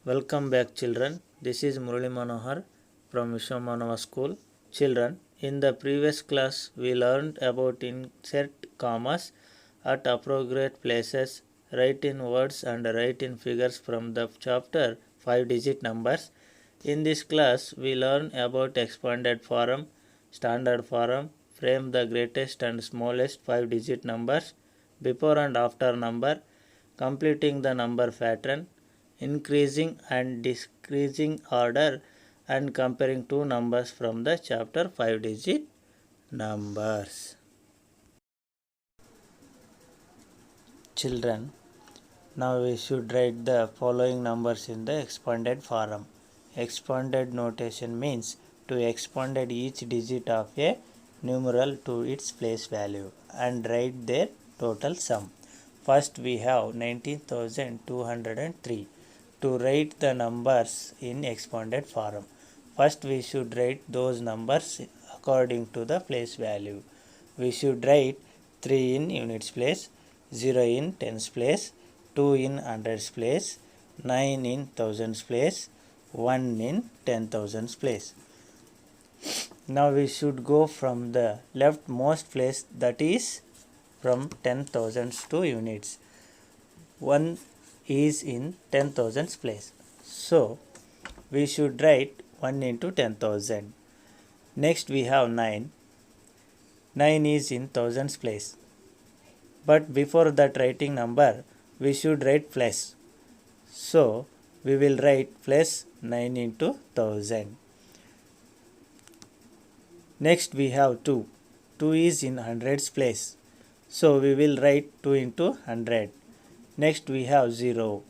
Welcome back, children. This is Murali Manohar from Vishwamanava School. Children, in the previous class, we learned about insert commas at appropriate places, write in words and write in figures from the chapter 5-digit numbers. In this class, we learn about expanded form, standard form, frame the greatest and smallest 5-digit numbers, before and after number, completing the number pattern, increasing and decreasing order, and comparing two numbers from the chapter 5-digit numbers. Children, now we should write the following numbers in the expanded form. Expanded notation means to expanded each digit of a numeral to its place value and write their total sum. First we have 19,203. To write the numbers in expanded form, first we should write those numbers according to the place value. We should write 3 in units place, 0 in tens place, 2 in hundreds place, 9 in thousands place, 1 in 10,000s place. Now we should go from the leftmost place, that is from 10,000s to units. 1 is in 10,000s place. So we should write 1 into 10,000. Next we have 9. 9 is in thousands place. But before that writing number, we should write plus. So we will write plus 9 into 1000. Next we have 2. 2 is in hundreds place. So we will write 2 into 100. Next we have 0.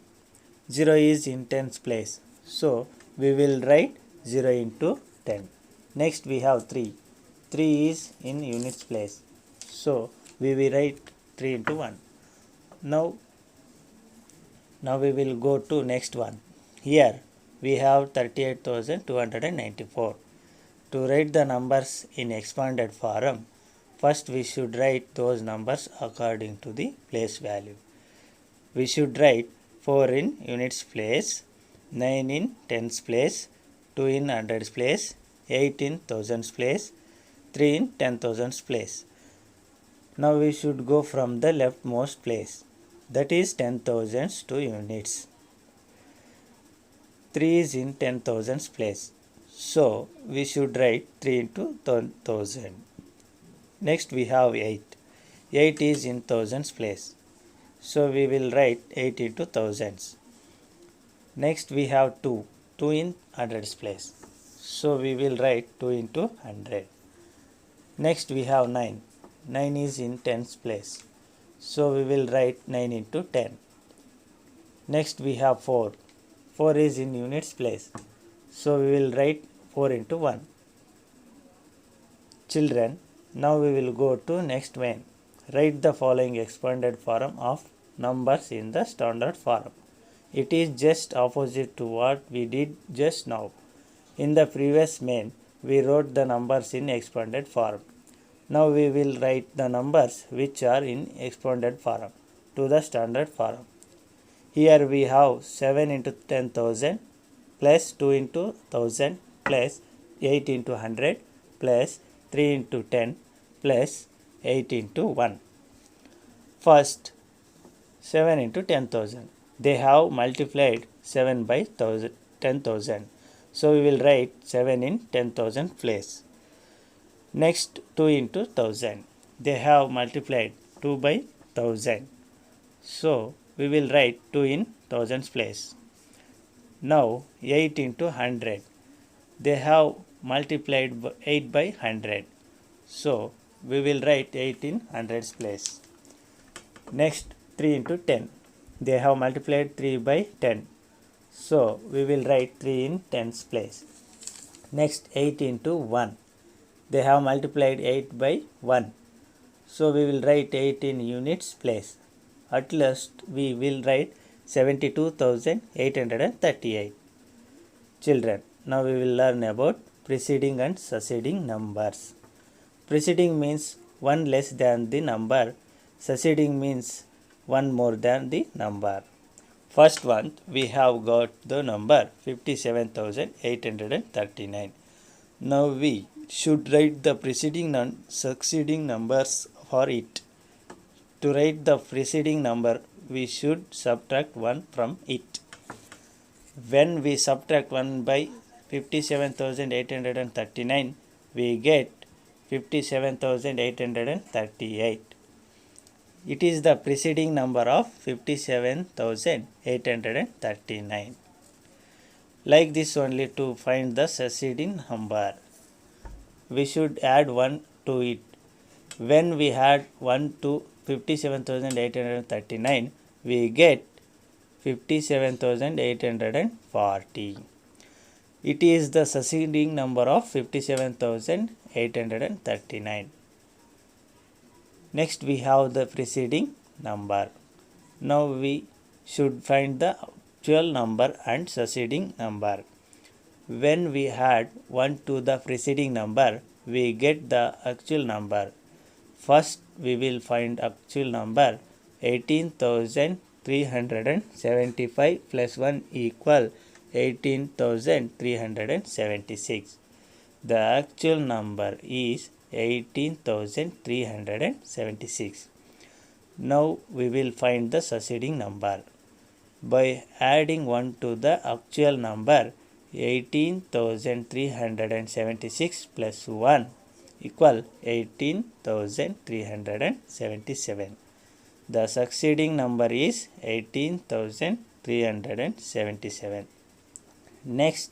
0 is in tens place. So we will write 0 into 10. Next we have 3. 3 is in units place. So we will write 3 into 1. Now we will go to next one. Here we have 38,294. To write the numbers in expanded form, first we should write those numbers according to the place value. We should write 4 in units place, 9 in tens place, 2 in hundreds place, 8 in thousands place, 3 in 10,000s place. Now we should go from the leftmost place, that is 10,000s to units. 3 is in 10,000s place. So we should write 3 into 1000. Next we have 8. 8 is in thousands place. So we will write 8 into thousands. Next we have 2. 2 in hundreds place. So we will write 2 into 100. Next we have 9. 9 is in tens place. So we will write 9 into 10. Next we have 4. 4 is in units place. So we will write 4 into 1. Children, now we will go to next one. Write the following expanded form of numbers in the standard form. It is just opposite to what we did just now. In the previous main, we wrote the numbers in expanded form. Now we will write the numbers which are in expanded form to the standard form. Here we have 7 into 10,000 plus 2 into 1000 plus 8 into 100 plus 3 into 10 plus 8 into 1. First 7 into 10,000. They have multiplied 7 by 10,000. So we will write 7 in 10,000 place. Next 2 into 1000. They have multiplied 2 by 1000. So we will write 2 in thousands place. Now 8 into 100. They have multiplied 8 by 100. So we will write 8 in hundreds place. Next 3 into 10. They have multiplied 3 by 10. So we will write 3 in tens place. Next 8 into 1. They have multiplied 8 by 1. So we will write 8 in units place. At last we will write 72,838. Children, now we will learn about preceding and succeeding numbers. Preceding means one less than the number. Succeeding means one more than the number. First one, we have got the number 57,839. Now we should write the preceding and succeeding numbers for it. To write the preceding number, we should subtract 1 from it. When we subtract 1 by 57,839, we get 57,838. It is the preceding number of 57,839. Like this only to find the succeeding number, we should add 1 to it. When we add 1 to 57,839, we get 57,840. It is the succeeding number of 57,839. Next we have the preceding number. Now we should find the actual number and succeeding number. When we add 1 to the preceding number, we get the actual number. First we will find actual number 18,375 plus 1 equal 18,376. The actual number is 18,376. Now we will find the succeeding number. By adding 1 to the actual number, 18,376 plus 1 equal 18,377. The succeeding number is 18,377. Next,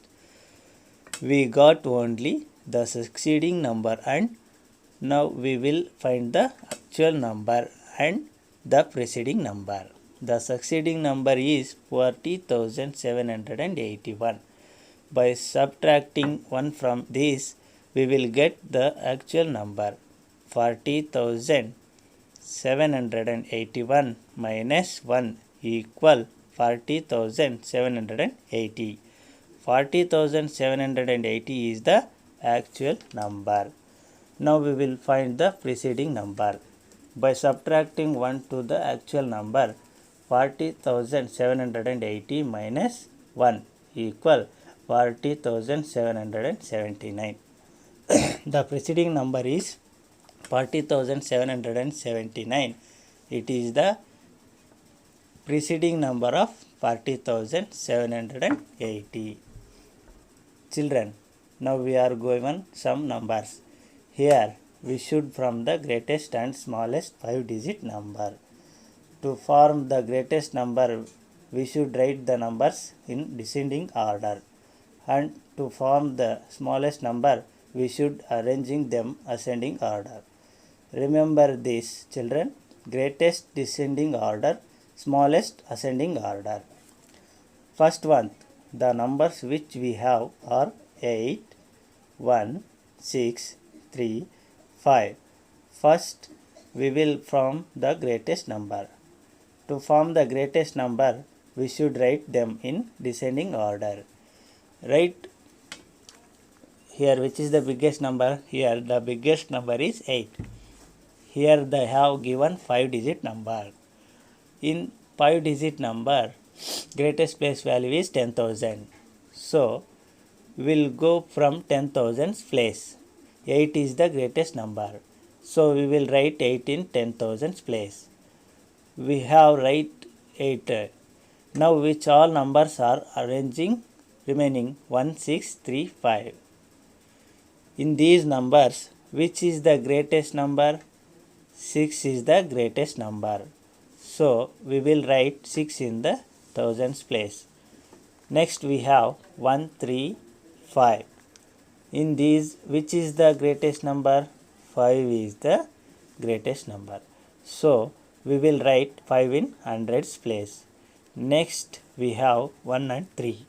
we got only the succeeding number, and now we will find the actual number and the preceding number. The succeeding number is 40,781. By subtracting 1 from this, we will get the actual number. 40,781 minus 1 equal 40,780. 40,780 is the actual number. Now we will find the preceding number. By subtracting 1 to the actual number, 40,780 minus 1 equal 40,779. The preceding number is 40,779. It is the preceding number of 40,780. Children, now we are going on some numbers. Here we should from the greatest and smallest 5-digit number. To form the greatest number, we should write the numbers in descending order. And to form the smallest number, we should arranging them ascending order. Remember this, children. Greatest descending order, smallest ascending order. First one, the numbers which we have are 8, 1, 6, 3, 5. First, we will form the greatest number. To form the greatest number, we should write them in descending order. Write here which is the biggest number. Here the biggest number is 8. Here they have given 5-digit number. In 5-digit number, greatest place value is 10,000. So we will go from 10,000's place. 8 is the greatest number. So we will write 8 in 10,000's place. We have write 8. Now which all numbers are arranging remaining 1, 6, 3, 5. In these numbers, which is the greatest number? 6 is the greatest number. So we will write 6 in the thousands place. Next we have 1, 3, 5. In these, which is the greatest number? 5 is the greatest number. So we will write 5 in hundreds place. Next we have 1 and 3.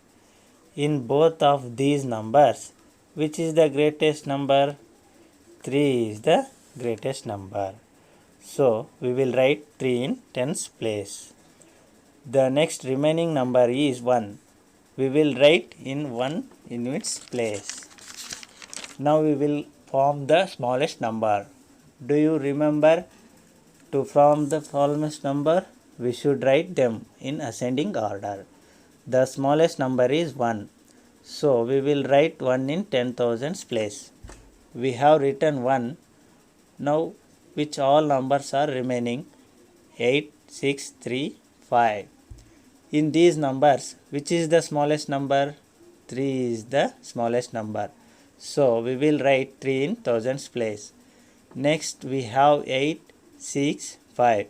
In both of these numbers, which is the greatest number? 3 is the greatest number. So we will write 3 in tens place. The next remaining number is 1. We will write in 1 in its place. Now we will form the smallest number. Do you remember to form the smallest number? we should write them in ascending order. The smallest number is 1. So we will write 1 in 10,000's place. We have written 1. Now which all numbers are remaining? 8, 6, 3, 5. In these numbers, which is the smallest number? 3 is the smallest number. So we will write 3 in thousands place. Next we have 8, 6, 5.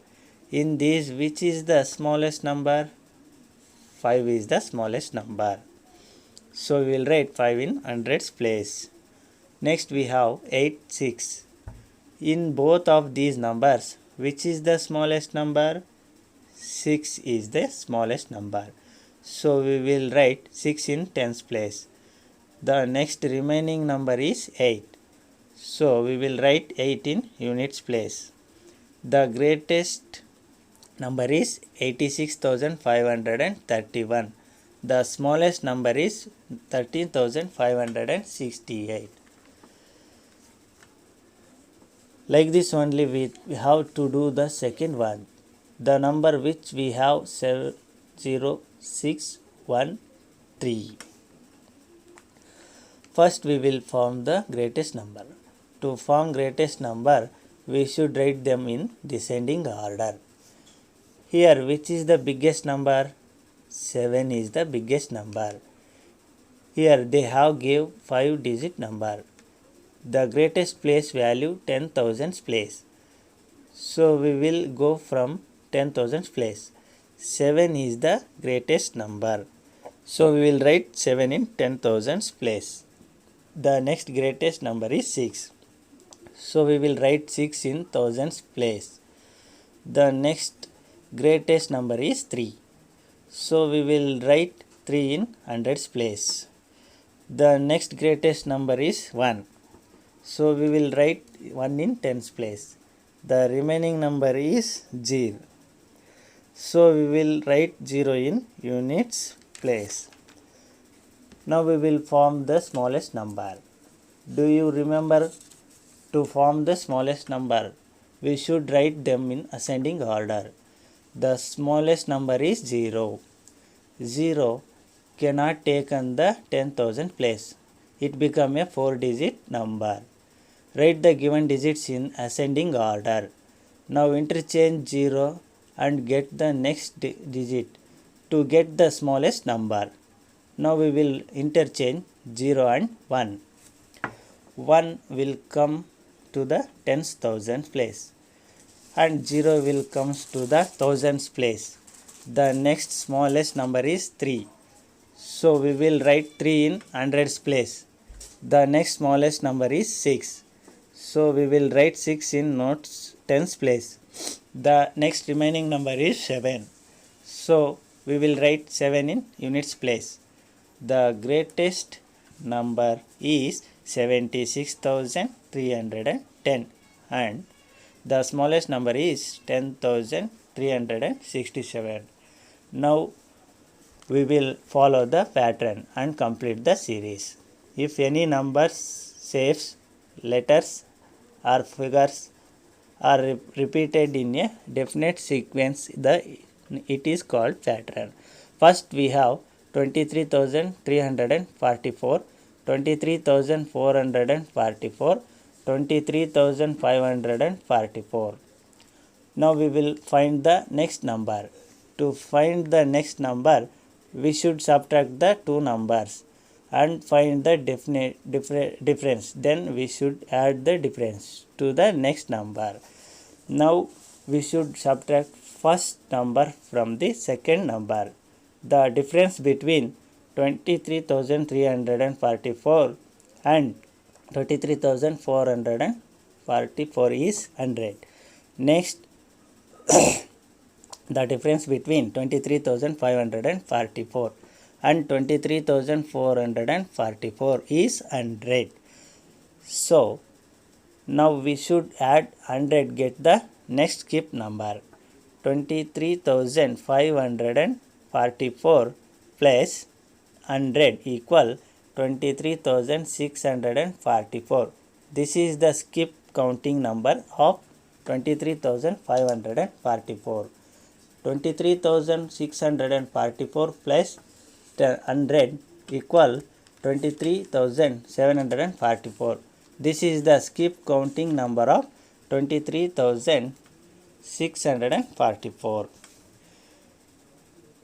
In these, which is the smallest number? 5 is the smallest number. So we will write 5 in hundreds place. Next we have 8, 6. In both of these numbers, which is the smallest number? 6 is the smallest number. So we will write 6 in tens place. The next remaining number is 8. So we will write 8 in units place. The greatest number is 86,531. The smallest number is 13,568. Like this only we have to do the second one. The number which we have 70613. First we will form the greatest number. To form greatest number, we should write them in descending order. Here, which is the biggest number? 7 is the biggest number. Here they have gave 5-digit number. The greatest place value 10,000's place. So we will go from 10,000's place. 7 is the greatest number. So we will write 7 in 10,000's place. The next greatest number is 6. So we will write 6 in thousands place. The next greatest number is 3. So we will write 3 in hundreds place. The next greatest number is 1. So we will write 1 in tens place. The remaining number is 0. So we will write 0 in units place. Now we will form the smallest number. Do you remember? To form the smallest number, we should write them in ascending order. The smallest number is 0. 0 cannot take on the 10,000 place. It becomes a 4-digit number. Write the given digits in ascending order. Now interchange 0 and get the next digit to get the smallest number. Now we will interchange 0 and 1. 1 will come to the tens thousand place and 0 will comes to the thousands place. The next smallest number is 3. So we will write 3 in hundreds place. The next smallest number is 6. So we will write 6 in notes tens place. The next remaining number is 7. So we will write 7 in units place. The greatest number is 76,310 and the smallest number is 10,367. Now we will follow the pattern and complete the series. If any numbers, shapes, letters or figures are repeated in a definite sequence, it is called pattern. First we have 23,344, 23,444, 23,544. Now we will find the next number. To find the next number, we should subtract the two numbers and find the difference. Then we should add the difference to the next number. Now we should subtract first number from the second number. The difference between 23,344 and 23,444 is 100. Next, the difference between 23,544 and 23,444 is 100. So now we should add 100, get the next skip number. 23,544 plus 100 equal 23,644. This is the skip counting number of 23,544. 23,644 plus 100 equal 23,744. This is the skip counting number of 23,644.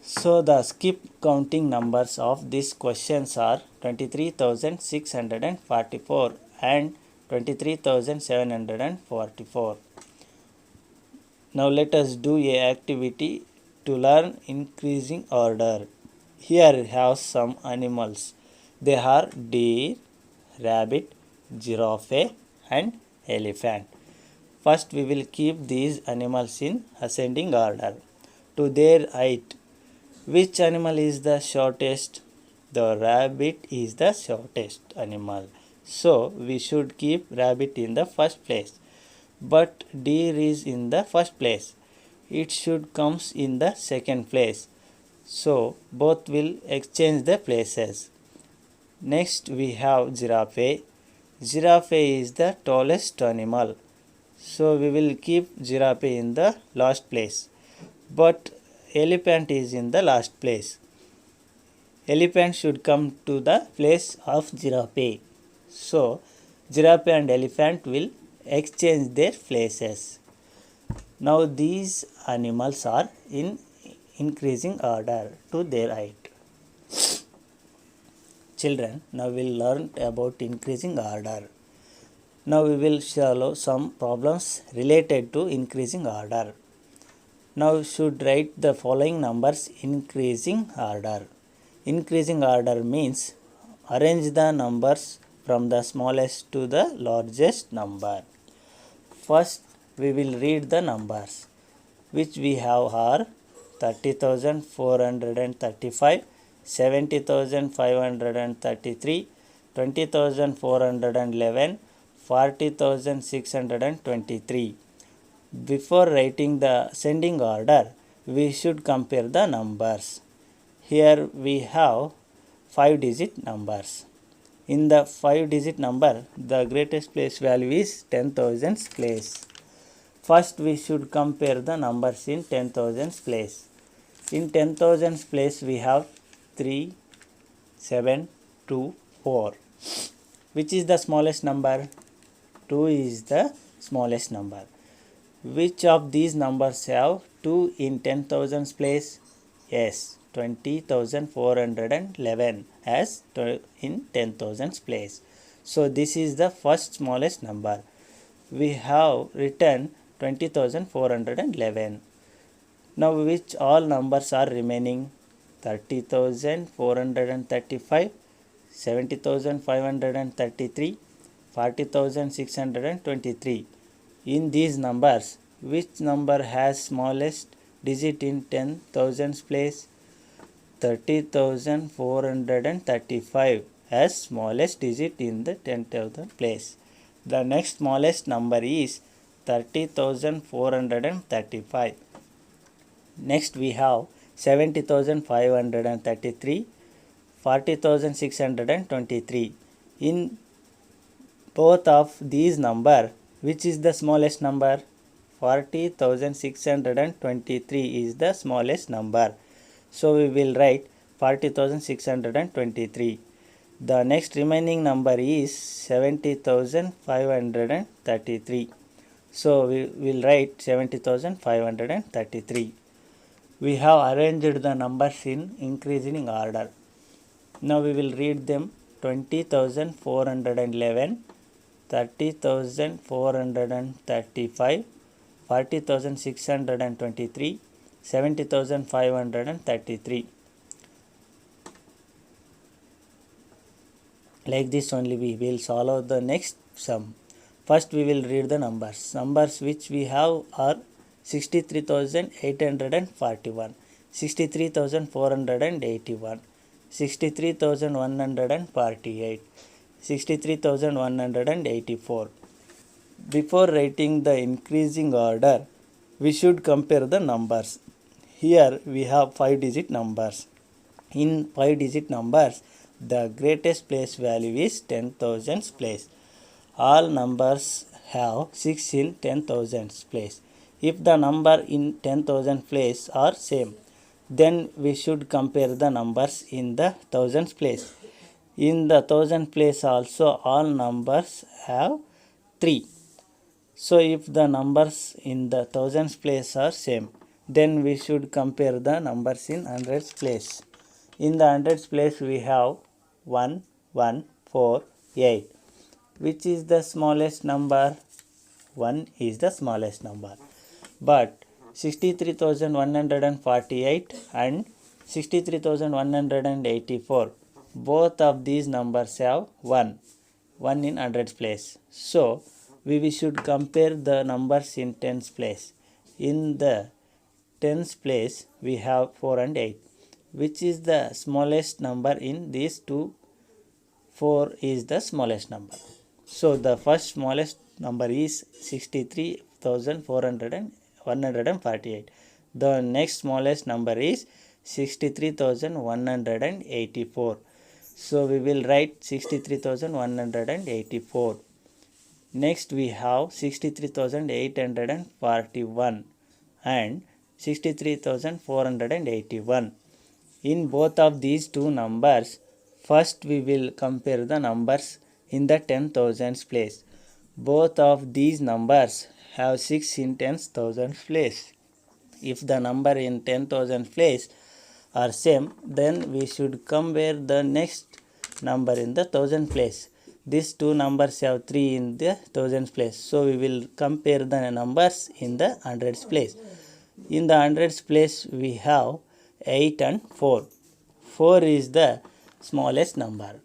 So the skip counting numbers of these questions are 23,644 and 23,744. Now let us do a activity to learn increasing order. Here we have some animals. They are deer, rabbit, giraffe and elephant. First we will keep these animals in ascending order to their height. Which animal is the shortest? The rabbit is the shortest animal. So we should keep rabbit in the first place. But deer is in the first place. It should comes in the second place. So both will exchange the places. Next we have giraffe. Giraffe is the tallest animal. So we will keep giraffe in the last place. But elephant is in the last place. Elephant should come to the place of giraffe. So giraffe and elephant will exchange their places. Now these animals are in increasing order to their height. Children, now we will learn about increasing order. Now we will solve some problems related to increasing order. Now we should write the following numbers increasing order. Increasing order means arrange the numbers from the smallest to the largest number. First we will read the numbers which we have are 30,435, 70,533, 20,411, 40,623. Before writing the ascending order, we should compare the numbers. Here we have 5-digit numbers. In the 5-digit number, the greatest place value is 10,000's place. First we should compare the numbers in 10,000's place. In 10,000's place we have 3, 7, 2, 4. Which is the smallest number? 2 is the smallest number. Which of these numbers have 2 in 10,000's place? Yes, 20,411 as in 10,000's place. So this is the first smallest number. We have written 20,411. Now which all numbers are remaining? 30,435, 70,533, 40,623. In these numbers, which number has smallest digit in 10,000's place? 30,435 as smallest digit in the 10,000 place. The next smallest number is 30,435. Next we have 70,533, 40,623. In both of these number, which is the smallest number? 40,623 is the smallest number. So we will write 40,623. The next remaining number is 70,533. So we will write 70,533. We have arranged the numbers in increasing order. Now we will read them. 20,411, 30,435, 40,623, 70,533. Like this only we will solve the next sum. First we will read the numbers. Numbers which we have are 63,841, 63,481, 63,148, 63,184. Before writing the increasing order, we should compare the numbers. Here we have 5-digit numbers. In 5-digit numbers, the greatest place value is 10,000's place. All numbers have 6 in 10,000's place. If the number in 10,000 place are same, then we should compare the numbers in the thousands place. In the thousand place also all numbers have 3. So if the numbers in the thousands place are same, then we should compare the numbers in hundreds place. In the hundreds place we have 1, 1, 4, 8. Which is the smallest number? 1 is the smallest number. But 63,148 and 63,184, both of these numbers have 1 in hundreds place. So we should compare the numbers in tens place. In the tens place we have 4 and 8. Which is the smallest number in these two? 4 is the smallest number. So the first smallest number is 63,148. The next smallest number is 63,184. So we will write 63,184. Next we have 63,841 and 63,481. In both of these two numbers, first we will compare the numbers in the 10,000s place. Both of these numbers have 6 in 10,000 place. If the number in 10,000 place are same, then we should compare the next number in the 1000 place. These two numbers have 3 in the thousands place. So we will compare the numbers in the hundreds place. In the hundreds place we have 8 and 4. 4 is the smallest number.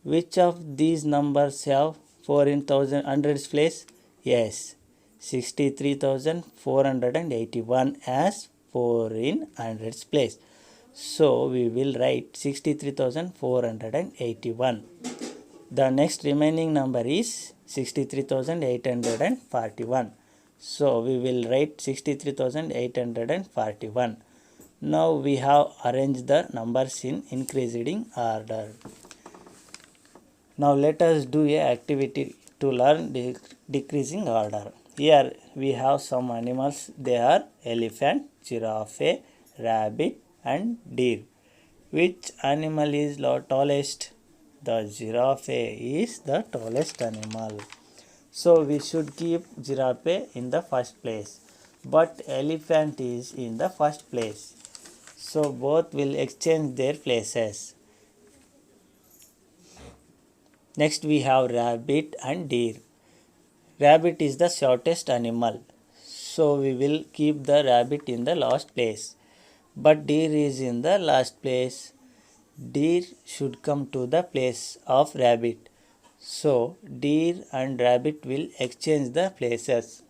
Which of these numbers have 4 in hundreds place? Yes, 63,481 as 4 in hundreds place. So we will write 63,481. The next remaining number is 63,841. So we will write 63,841. Now we have arranged the numbers in increasing order. Now let us do a activity to learn decreasing order. Here we have some animals. They are elephant, giraffe, rabbit and deer. Which animal is the tallest? The giraffe is the tallest animal. So we should keep giraffe in the first place. But elephant is in the first place. So both will exchange their places. Next we have rabbit and deer. Rabbit is the shortest animal. So we will keep the rabbit in the last place. But deer is in the last place. Deer should come to the place of rabbit. So deer and rabbit will exchange the places.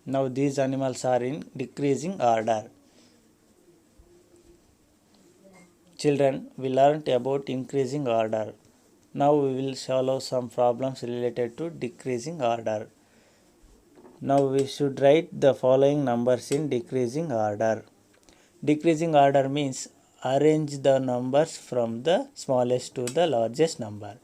Now these animals are in decreasing order. Children, we learnt about increasing order. Now we will solve some problems related to decreasing order. Now we should write the following numbers in decreasing order. Decreasing order means arrange the numbers from the smallest to the largest number.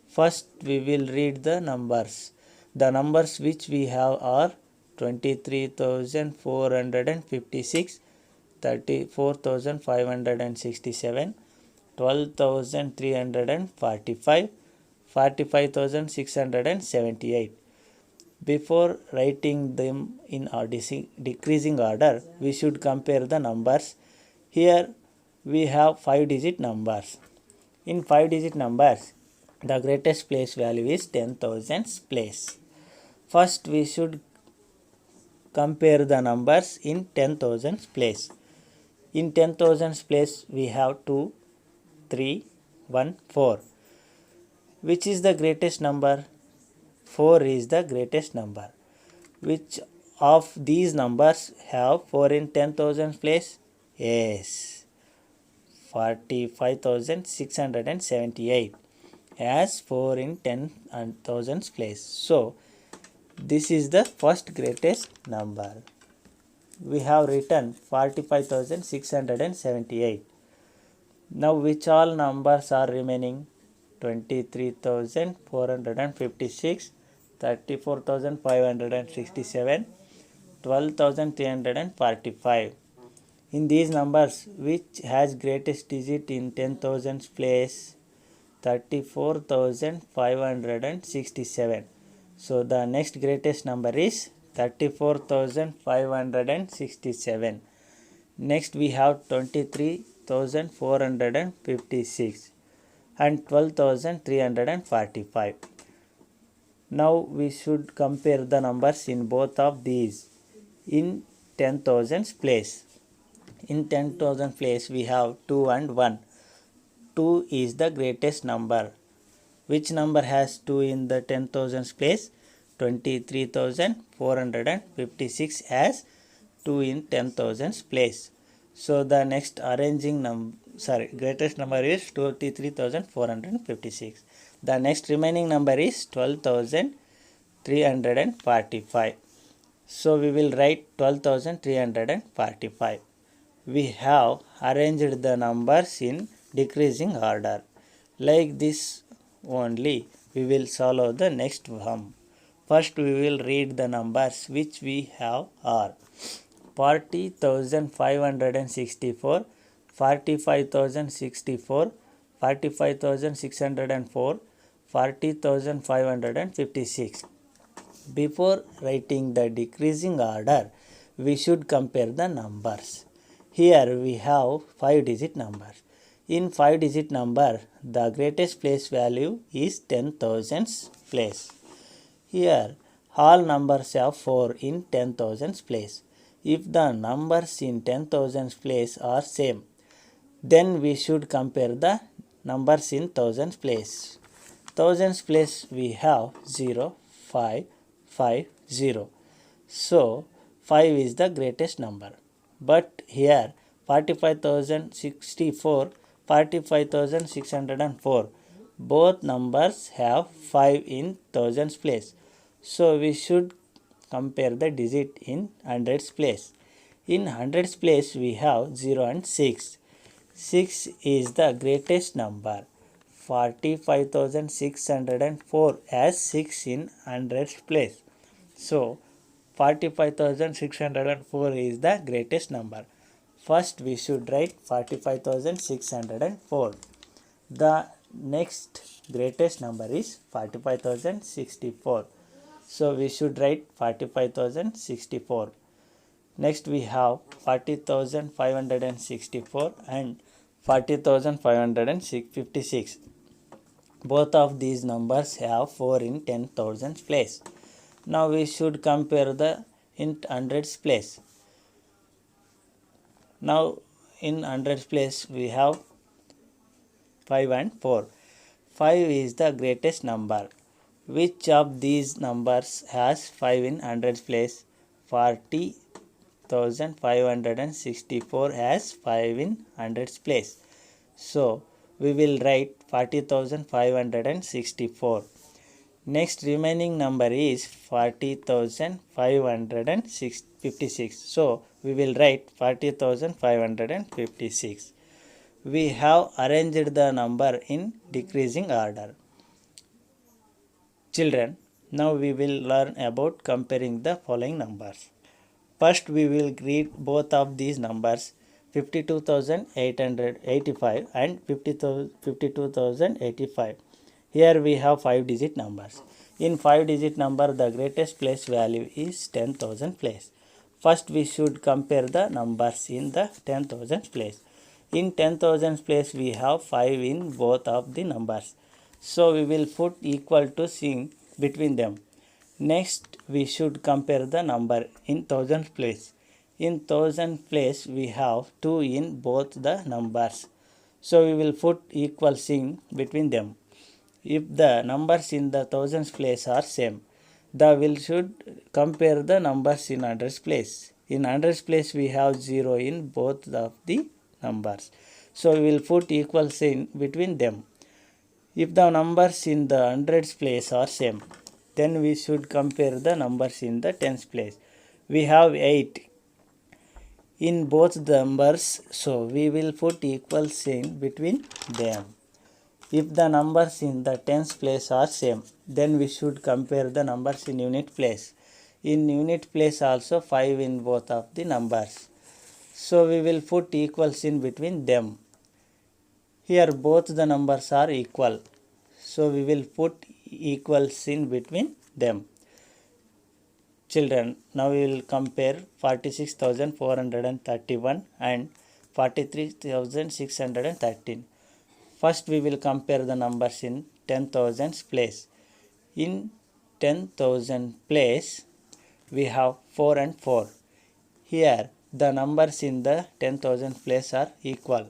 First we will read the numbers. The numbers which we have are 23,456, 34,567, 12,345, 45,678. Before writing them in our decreasing order, we should compare the numbers. Here we have 5-digit numbers. In 5-digit numbers, the greatest place value is 10,000s place. First we should compare the numbers in 10,000s place. In 10,000s place we have 2, 3, 1, 4. Which is the greatest number? 4 is the greatest number. Which of these numbers have 4 in 10,000 place? Yes, 45,678 as 4 in 10,000 place. So this is the first greatest number. We have written 45,678. Now which all numbers are remaining? 23,456, 34,567, 12,345. In these numbers, which has greatest digit in 10,000s place? 34,567. So the next greatest number is 34,567. Next we have 23,456 and 12,345. Now we should compare the numbers in both of these in 10,000s place. In 10,000 place we have 2 and 1. 2 is the greatest number. Which number has 2 in the 10,000s place? 23,456 has 2 in 10,000s place. So the next greatest number is 23,456. The next remaining number is 12,345. So we will write 12,345. We have arranged the numbers in decreasing order. Like this only we will solve the next sum. First we will read the numbers which we have are 40,564, 45,064, 45,604, 40,556. Before writing the decreasing order, we should compare the numbers. Here we have 5-digit numbers. In 5-digit number, the greatest place value is 10,000s place. Here, all numbers have 4 in 10,000s place. If the numbers in 10,000s place are same, then we should compare the numbers in thousands place. Thousands place we have 0, 5, 5, 0. So 5 is the greatest number. But here 45,064, 45,604, both numbers have 5 in thousands place. So we should compare the digit in hundreds place. In hundreds place we have 0 and 6. 6 is the greatest number. 45,604 has 6 in hundreds place. So 45,604 is the greatest number. First we should write 45,604. The next greatest number is 45,064. So we should write 45,064. Next we have 40,564 and 40,556. Both of these numbers have 4 in 10,000 place. Now we should compare the in hundreds place. Now in hundreds place we have 5 and 4. 5 is the greatest number. Which of these numbers has 5 in hundreds place? 40,564 has 5 in hundreds place. So we will write 40,564. Next remaining number is 40,556. So we will write 40,556. We have arranged the number in decreasing order. Children, now we will learn about comparing the following numbers. First we will read both of these numbers, 52,885 and 52,085. Here we have 5-digit numbers. In 5-digit number, the greatest place value is 10,000 place. First we should compare the numbers in the 10,000 place. In 10,000 place we have 5 in both of the numbers. So we will put equal to sign between them. Next we should compare the number in thousands place. In thousand place we have 2 in both the numbers. So we will put equal sign between them. If the numbers in the thousands place are same, we should compare the numbers in hundreds place. In hundreds place we have 0 in both of the numbers. So we will put equal sign between them. If the numbers in the hundreds place are same, then we should compare the numbers in the tens place. We have 8 in both the numbers, so we will put equal sign between them. If the numbers in the tens place are same, then we should compare the numbers in unit place. In unit place also 5 in both of the numbers. So we will put equals in between them. Here both the numbers are equal. So we will put equals in between them. Children, now we will compare 46,431 and 43,613. First we will compare the numbers in 10,000 place. In 10,000 place we have 4 and 4. Here the numbers in the 10,000 place are equal.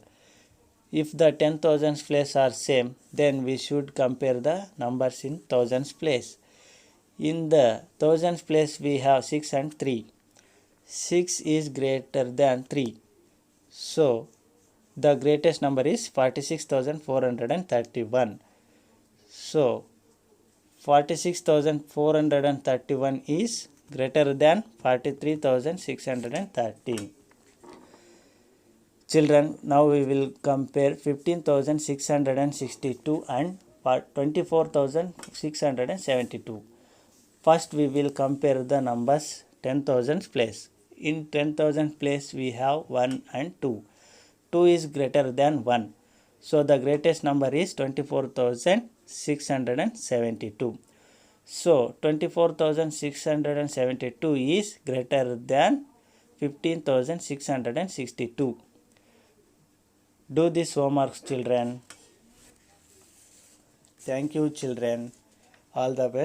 If the 10,000 place are same, then we should compare the numbers in thousands place. In the thousands place we have 6 and 3. 6 is greater than 3. So the greatest number is 46,431. So 46,431 is greater than 43,613. Children, now we will compare 15,662 and 24,672. First we will compare the numbers 10,000 place. In 10,000 place we have 1 and 2. 2 is greater than 1. So the greatest number is 24,672. So 24,672 is greater than 15,662. Do this homework, children. Thank you, children. All the best.